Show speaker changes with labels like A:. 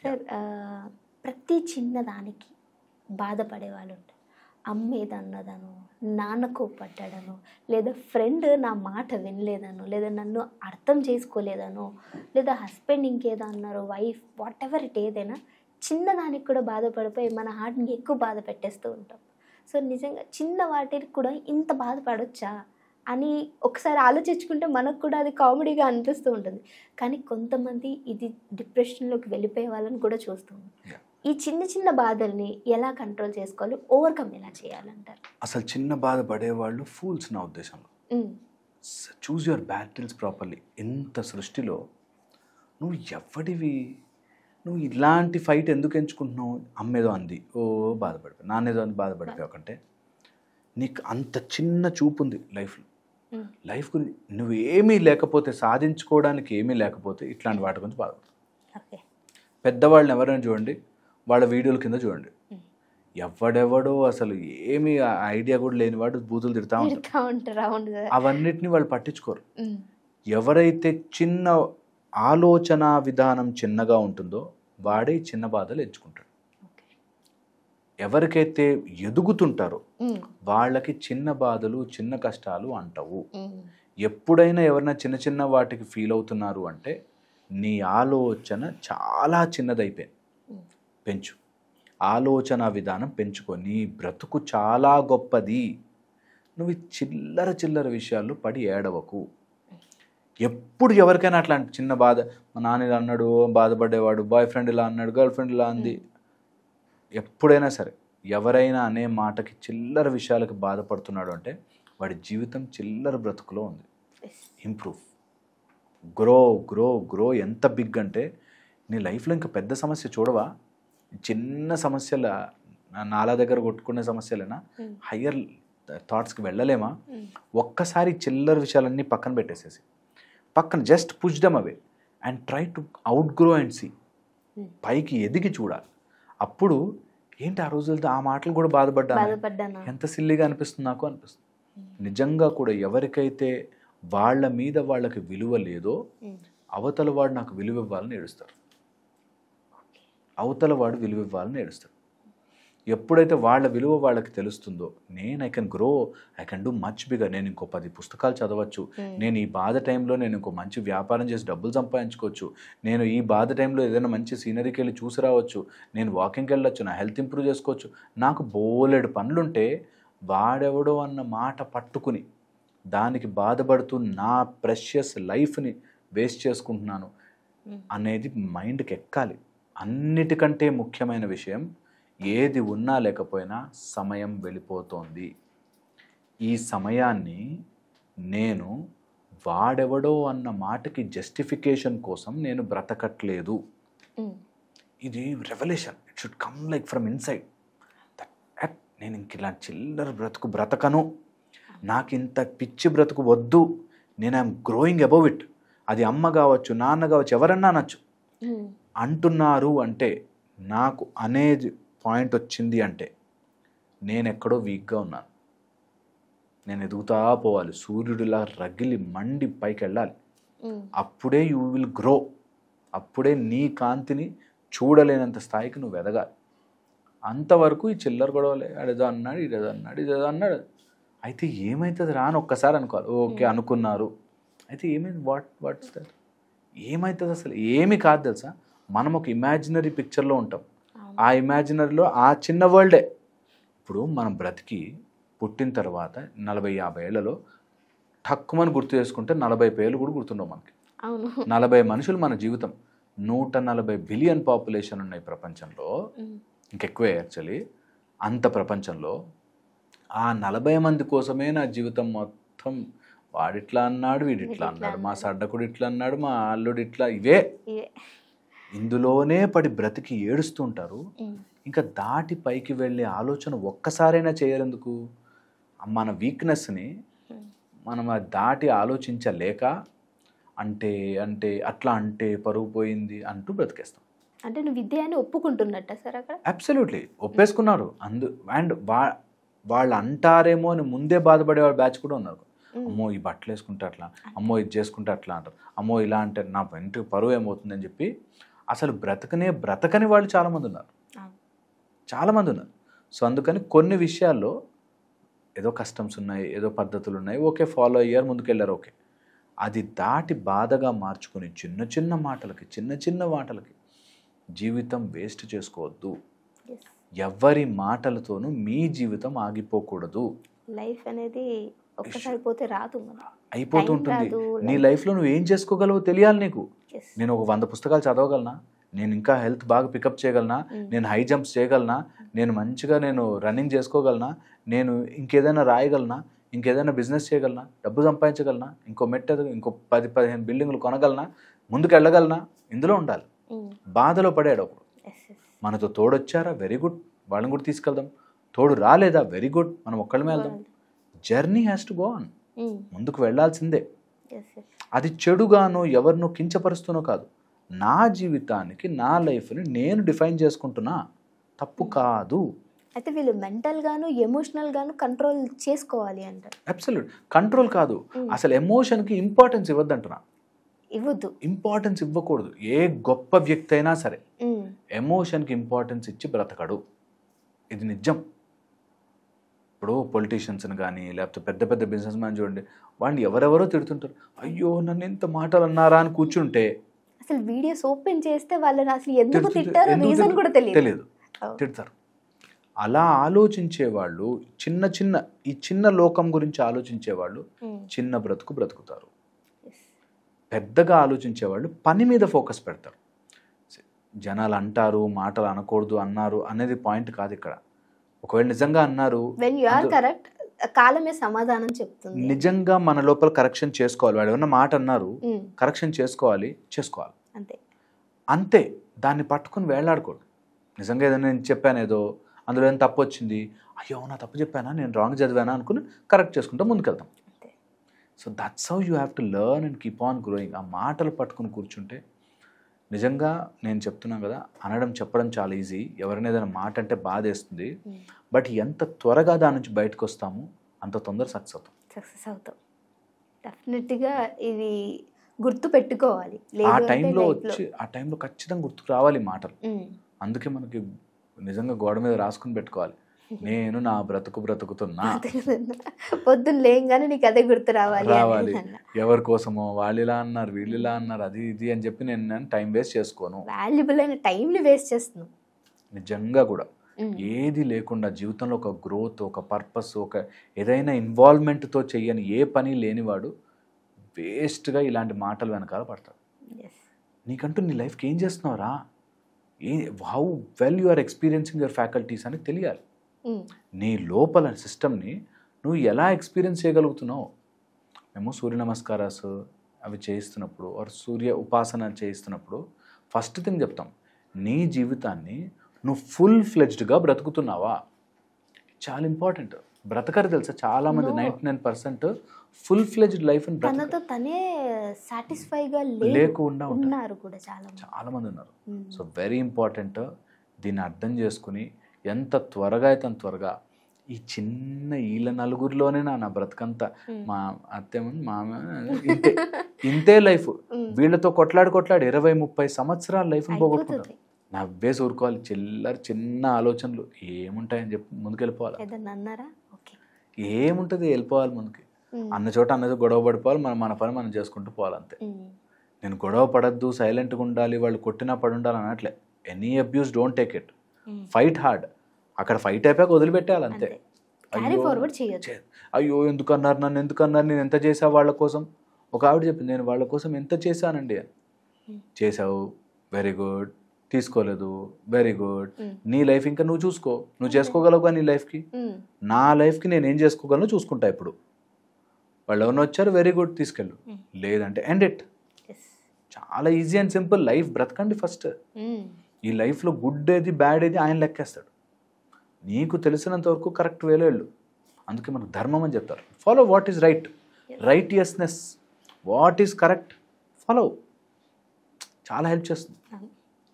A: Sir ప్రతి చిన్నదానికి బాధపడే వాళ్ళు ఉంటారు. అమ్మేదన్నదను, నాన్న కోప్పడ్డాడను, లేదా ఫ్రెండ్ నా మాట వినలేదను, లేదా నన్ను అర్థం చేసుకోలేదను, లేదా హస్బెండ్ ఇంకేదో అన్నారు, వైఫ్ వాట్ ఎవర్ ఇట్ ఏదైనా చిన్నదానికి కూడా బాధపడిపోయి మన హార్ట్ని ఎక్కువ బాధ పెట్టేస్తూ ఉంటాం. సో నిజంగా చిన్న వాటికి కూడా ఇంత బాధపడొచ్చా అని ఒకసారి ఆలోచించుకుంటే మనకు కూడా అది కామెడీగా అనిపిస్తూ ఉంటుంది. కానీ కొంతమంది ఇది డిప్రెషన్లోకి వెళ్ళిపోయే వాళ్ళని కూడా చూస్తూ ఉంటాం. ఈ చిన్న చిన్న బాధల్ని ఎలా కంట్రోల్ చేసుకోవాలి, ఓవర్కమ్ ఎలా చేయాలంటారు?
B: అసలు చిన్న బాధ పడేవాళ్ళు ఫూల్స్ నా ఉద్దేశంలో. Choose your battles properly. ఇంత సృష్టిలో నువ్వు ఎవడివి, నువ్వు ఇలాంటి ఫైట్ ఎందుకు ఎంచుకుంటున్నావు? అమ్మేదో అంది, ఓ బాధపడిపోయి, నాన్నేదో అంది బాధపడిపోయావు కంటే నీకు అంత చిన్న చూపు ఉంది లైఫ్లో. లైఫ్ గురించి నువ్వు ఏమీ లేకపోతే, సాధించుకోవడానికి ఏమీ లేకపోతే ఇట్లాంటి వాటి గురించి బాధపడతావు. పెద్దవాళ్ళని ఎవరైనా చూడండి, వాళ్ళ వీడియోల కింద చూడండి, ఎవడెవడో అసలు ఏమీ ఐడియా కూడా లేనివాడు బూతులు తిడతా ఉంటారు. అవన్నిటిని వాళ్ళు పట్టించుకోరు. ఎవరైతే చిన్న ఆలోచన విధానం చిన్నగా ఉంటుందో వాడే చిన్న బాధలు ఎంచుకుంటాడు. ఎవరికైతే ఎదుగుతుంటారో వాళ్ళకి చిన్న బాధలు, చిన్న కష్టాలు అంటవు. ఎప్పుడైనా ఎవరైనా చిన్న చిన్న వాటికి ఫీల్ అవుతున్నారు అంటే నీ ఆలోచన చాలా చిన్నదైపోయింది. పెంచు, ఆలోచన విధానం పెంచుకో. నీ బ్రతుకు చాలా గొప్పది. నువ్వు చిల్లర చిల్లర విషయాల్లో పడి ఏడవకు. ఎప్పుడు ఎవరికైనా అట్లాంటి చిన్న బాధ, మా నాన్న ఇలా అన్నాడు బాధపడేవాడు, బాయ్ ఫ్రెండ్ ఇలా అన్నాడు, గర్ల్ ఫ్రెండ్ ఇలా అంది, ఎప్పుడైనా సరే ఎవరైనా అనే మాటకి చిల్లర విషయాలకు బాధపడుతున్నాడు అంటే వాడి జీవితం చిల్లర బ్రతుకులో ఉంది. Improve, grow grow grow. ఎంత బిగ్ అంటే నీ లైఫ్లో ఇంకా పెద్ద సమస్య చూడవా, చిన్న సమస్యల నాలా దగ్గర కొట్టుకునే సమస్యలేనా, హయ్యర్ థాట్స్కి వెళ్ళలేమా? ఒక్కసారి చిల్లర విషయాలన్నీ పక్కన పెట్టేసేసి పక్కన just push them away and try to outgrow and see. పైకి ఎదిగి చూడాలి. అప్పుడు ఏంటి ఆ రోజులతో ఆ మాటలు కూడా బాధపడ్డాను, ఎంత సిల్లీగా అనిపిస్తుంది నాకు అనిపిస్తుంది. నిజంగా కూడా ఎవరికైతే వాళ్ళ మీద వాళ్ళకి విలువ లేదో అవతల వాడు నాకు విలువ ఇవ్వాలని ఏడుస్తారు. అవతల వాడు విలువ ఇవ్వాలని ఏడుస్తారు. ఎప్పుడైతే వాళ్ళ విలువ వాళ్ళకి తెలుస్తుందో, I can grow, I can do much bigger, నేను ఇంకో 10 పుస్తకాలు చదవచ్చు, నేను ఈ బాధ టైంలో నేను ఇంకో మంచి వ్యాపారం చేసి డబ్బులు సంపాదించుకోవచ్చు, నేను ఈ బాధ టైంలో ఏదైనా మంచి సీనరీకి వెళ్ళి చూసి రావచ్చు, నేను వాకింగ్కి వెళ్ళొచ్చు, నా హెల్త్ ఇంప్రూవ్ చేసుకోవచ్చు, నాకు బోలెడు పనులుంటే వాడెవడో అన్న మాట పట్టుకుని దానికి బాధపడుతూ నా ప్రెషియస్ లైఫ్ని వేస్ట్ చేసుకుంటున్నాను అనేది మైండ్కి ఎక్కాలి. అన్నిటికంటే ముఖ్యమైన విషయం, ఏది ఉన్నా లేకపోయినా సమయం వెళ్ళిపోతోంది. ఈ సమయాన్ని నేను వాడెవడో అన్న మాటకి జస్టిఫికేషన్ కోసం నేను బ్రతకట్లేదు. ఇది revolution. It should come like from inside. నేను ఇంక ఇలా చిల్లర బ్రతుకు బ్రతకను, నాకు ఇంత పిచ్చి బ్రతుకు వద్దు, నేను ఐఎమ్ గ్రోయింగ్ అబౌవ్ ఇట్. అది అమ్మ కావచ్చు, నాన్న కావచ్చు, ఎవరన్నా అనొచ్చు. అంటున్నారు అంటే, నాకు అనేది పాయింట్ వచ్చింది అంటే నేను ఎక్కడో వీక్గా ఉన్నాను. నేను ఎదుగుతా పోవాలి, సూర్యుడిలా రగిలి మండి పైకి వెళ్ళాలి. అప్పుడే యూ విల్ గ్రో. అప్పుడే నీ కాంతిని చూడలేనంత స్థాయికి నువ్వు ఎదగాలి. అంతవరకు ఈ చిల్లర గొడవలే, అదేదో అన్నాడు, ఇదేదో అన్నాడు, ఇదేదో అన్నాడు, అయితే ఏమవుతుంది రా అని ఒక్కసారి అనుకోవాలి. ఓకే అనుకున్నారు, అయితే ఏమైంది, వాట్స్ దట్, ఏమవుతుంది? అసలు ఏమీ కాదు తెలుసా. మనం ఒక ఇమాజినరీ పిక్చర్లో ఉంటాం. ఆ ఇమాజినరీలో ఆ చిన్న వరల్డే. ఇప్పుడు మనం బ్రతికి పుట్టిన తర్వాత 40-50 ఏళ్లలో ఠక్కుమని గుర్తు చేసుకుంటే 40 పేర్లు కూడా గుర్తుండవు మనకి. 40 మనుషులు మన జీవితం. 140 బిలియన్ పాపులేషన్ ఉన్నాయి ప్రపంచంలో, ఇంకెక్కువే యాక్చువల్లీ. అంత ప్రపంచంలో ఆ 40 మంది కోసమే నా జీవితం మొత్తం. వాడిట్లా అన్నాడు, వీడిట్లా అన్నాడు, మా సడ్డకుడు ఇట్లా అన్నాడు, మా అల్లుడు ఇట్లా, ఇవే ఇందులోనే పడి బ్రతికి ఏడుస్తూ ఉంటారు. ఇంకా దాటి పైకి వెళ్ళే ఆలోచన ఒక్కసారైనా చేయరెందుకు? మన వీక్నెస్ని మనం దాటి ఆలోచించలేక అంటే అంటే అట్లా అంటే పరుగు పోయింది అంటూ బ్రతికేస్తాం.
A: అంటే నువ్వు విద్య ఒప్పుకుంటున్నట్ట సార్ అక్కడ?
B: అబ్సల్యూట్లీ ఒప్పేసుకున్నారు. అండ్ వాళ్ళు అంటారేమో అని ముందే బాధపడేవాళ్ళు బ్యాచ్ కూడా ఉన్నారు. అమ్మో ఈ బట్టలు వేసుకుంటే అట్లా, అమ్మో ఇది చేసుకుంటే అట్లా అంటారు, అమ్మో ఇలా అంటే నా ఇంటికి పరువు ఏమవుతుందని చెప్పి అసలు బ్రతకని వాళ్ళు చాలామంది ఉన్నారు. చాలామంది ఉన్నారు. సో అందుకని కొన్ని విషయాల్లో ఏదో కస్టమ్స్ ఉన్నాయి, ఏదో పద్ధతులు ఉన్నాయి, ఓకే ఫాలో అయ్యారు, ముందుకెళ్ళారు, ఓకే. అది దాటి బాధగా మార్చుకొని చిన్న చిన్న మాటలకి జీవితం వేస్ట్ చేసుకోవద్దు. ఎవరి మాటలతోనూ మీ జీవితం ఆగిపోకూడదు.
A: లైఫ్ అనేది ఒక్కసారి పోతే రాదు,
B: అయిపోతూ ఉంటుంది. నీ లైఫ్లో నువ్వు ఏం చేసుకోగలవో తెలియాలి నీకు. నేను ఒక 100 పుస్తకాలు చదవగలనా, నేను ఇంకా హెల్త్ బాగా పికప్ చేయగలనా, నేను హై జంప్స్ చేయగలనా, నేను మంచిగా రన్నింగ్ చేసుకోగలనా, నేను ఇంకేదైనా రాయగలనా, ఇంకేదైనా బిజినెస్ చేయగలనా, డబ్బు సంపాదించగలనా, ఇంకో 10-15 బిల్డింగ్లు కొనగలనా, ముందుకు వెళ్ళగలనా, ఇందులో ఉండాలి. బాధలో పడాడు ఒకడు, మనతో తోడొచ్చారా, వెరీ గుడ్, వాళ్ళని కూడా తీసుకెళ్దాం. తోడు రాలేదా, వెరీ గుడ్, మనం ఒక్కళ్ళమే వెళ్దాం. Journey has to go on, ముందుకు వెళ్ళాల్సిందే. అది చెడుగానో ఎవరినో కించపరుస్తూనో కాదు, నా జీవితానికి నా లైఫ్ని నేను డిఫైన్ చేసుకుంటున్నా, తప్పు కాదు.
A: అయితే వీళ్ళు మెంటల్ గాను ఎమోషనల్ గాను కంట్రోల్ చేసుకోవాలి అంటారు.
B: అబ్సల్యూట్ కంట్రోల్ కాదు, అసలు ఎమోషన్కి ఇంపార్టెన్స్ ఇవ్వద్దంటున్నా.
A: ఇవ్వద్దు,
B: ఇంపార్టెన్స్ ఇవ్వకూడదు. ఏ గొప్ప వ్యక్తి అయినా సరే ఎమోషన్కి ఇంపార్టెన్స్ ఇచ్చి బ్రతకడు, ఇది నిజం. ఇప్పుడు పొలిటీషియన్స్ని కానీ లేకపోతే పెద్ద పెద్ద బిజినెస్ మ్యాన్ చూడండి, వాళ్ళు ఎవరెవరో తిడుతుంటారు, అయ్యో నన్ను ఎంత మాటలు అన్నారా అని కూర్చుంటే
A: అసలు వీడియోస్ ఓపెన్ చేస్తే వాళ్ళని అసలు ఎందుకు తిట్టారో రీజన్ కూడా తెలియదు,
B: తిడతారు. అలా ఆలోచించే వాళ్ళు ఈ చిన్న లోకం గురించి ఆలోచించే వాళ్ళు చిన్న బ్రతుకుతారు. పెద్దగా ఆలోచించే వాళ్ళు పని మీద ఫోకస్ పెడతారు. జనాలు అంటారు, మాటలు అనకూడదు అన్నారు అనేది పాయింట్ కాదు ఇక్కడ. ఒకవేళ నిజంగా అన్నారు,
A: కాలమే సమాధానం చెప్తుంది.
B: నిజంగా మన లోపల కరెక్షన్ చేసుకోవాలి. వాడు ఏమన్నా మాట అన్నారు, కరెక్షన్ చేసుకోవాలి. అంతే, దాన్ని పట్టుకుని వేళ్లాడకూడదు. నిజంగా ఏదైనా నేను చెప్పాను, ఏదో అందులో ఏదైనా తప్పు వచ్చింది, అయ్యో నా తప్పు చెప్పానా, నేను రాంగ్ చదివానా అనుకుని కరెక్ట్ చేసుకుంటా ముందుకెళ్తాం. So that's how you have to learn and keep on growing. ఆ మాటలు పట్టుకుని కూర్చుంటే నిజంగా నేను చెప్తున్నాను కదా, చెప్పడం చాలా ఈజీ. ఎవరైనా ఏదైనా మాట అంటే బాధేస్తుంది, బట్ ఎంత త్వరగా దాని నుంచి బయటకు వస్తామో అంత తొందర సక్సెస్ అవుతాం.
A: డెఫినెట్గా ఇది గుర్తు పెట్టుకోవాలి.
B: ఆ టైంలో ఖచ్చితంగా గుర్తుకు రావాలి మాటలు. అందుకే మనకి నిజంగా గోడ మీద రాసుకుని పెట్టుకోవాలి, నేను నా బ్రతుకుతున్నా.
A: పొద్దున్న లేంగానే నీకు అదే గుర్తు రావాలి.
B: ఎవరి కోసమో వాళ్ళు ఇలా అన్నారు, వీళ్ళు ఇలా అన్నారు, అది ఇది అని చెప్పి నేను టైం వేస్ట్ చేసుకోను.
A: వాల్యుబుల్ అయిన టైంని వేస్ట్ చేస్తున్నాను.
B: నిజంగా కూడా ఏది లేకుండా జీవితంలో ఒక గ్రోత్, ఒక పర్పస్, ఒక ఏదైనా ఇన్వాల్వ్మెంట్తో చెయ్యని ఏ పని లేనివాడు వేస్ట్గా ఇలాంటి మాటలు వెనకాల పడతాడు. నీకంటూ నీ లైఫ్కి ఏం చేస్తున్నావురా, how well you are experiencing your faculties అని తెలియాలి. నీ లోపల సిస్టమ్ని నువ్వు ఎలా ఎక్స్పీరియన్స్ చేయగలుగుతున్నావు. మేము సూర్య నమస్కారాలు అవి చేయిస్తున్నప్పుడు, సూర్య ఉపాసన చేయిస్తున్నప్పుడు ఫస్ట్ థింగ్ చెప్తాం, నీ జీవితాన్ని నువ్వు ఫుల్ ఫ్లెడ్జ్డ్గా బ్రతుకుతున్నావా. చాలా ఇంపార్టెంట్. బ్రతకరు తెలుసా చాలామంది, 99% ఫుల్ ఫ్లెడ్జ్డ్ లైఫ్
A: తనే సాటిస్ఫైగా
B: లేకుండా
A: ఉన్నారు కూడా
B: చాలామంది ఉన్నారు. సో వెరీ ఇంపార్టెంట్, దీన్ని అర్థం చేసుకుని ఎంత త్వరగా అయితే అంత త్వరగా ఈ చిన్న వీళ్ళ నలుగురిలోనే నా బ్రతకంతా, మా అత్తేమని మామ ఇంతే లైఫ్, వీళ్ళతో కొట్లాడి 20-30 సంవత్సరాల లైఫ్ని పోగొట్టుకుంటారు. నా వేసి ఊరుకోవాలి, చిన్న ఆలోచనలు ఏముంటాయని చెప్పి ముందుకు వెళ్ళిపోవాలి. ఏముంటుంది, వెళ్ళిపోవాలి ముందుకి. అన్న చోట అన్నది గొడవ పడిపోవాలి, మన పని మనం చేసుకుంటూ పోవాలి అంతే. నేను గొడవ పడద్దు, సైలెంట్గా ఉండాలి, వాళ్ళు కొట్టినా పడి ఉండాలి అనట్లే. Any abuse don't take it, fight hard. అక్కడ ఫైట్ అయిపోయాక వదిలిపెట్టాలి అంతే. అయ్యో ఎందుకన్నారు, నన్ను ఎందుకన్నారు, నేను ఎంత చేసా వాళ్ళ కోసం. ఒక ఆవిడ చెప్పింది, నేను వాళ్ళ కోసం ఎంత చేశానండి. చేసావు, వెరీ గుడ్. తీసుకోలేదు, వెరీ గుడ్. నీ లైఫ్ ఇంకా నువ్వు చూసుకో, నువ్వు చేసుకోగలవుగా నీ లైఫ్కి. నా లైఫ్కి నేను ఏం చేసుకోగలను చూసుకుంటా. ఇప్పుడు వాళ్ళు ఎవరిని వచ్చారు, వెరీ గుడ్, తీసుకెళ్ళు. లేదంటే ఎండ్ ఇట్. చాలా ఈజీ అండ్ సింపుల్. లైఫ్ బ్రతకండి ఫస్ట్. ఈ లైఫ్లో గుడ్ ఏది బ్యాడ్ ఏది ఆయన లెక్కేస్తాడు. నీకు తెలిసినంత వరకు కరెక్ట్ వేలో వెళ్ళు. అందుకే మనకు ధర్మం అని చెప్తారు. Follow what is right, righteousness, what is correct, follow. చాలా హెల్ప్ చేస్తుంది.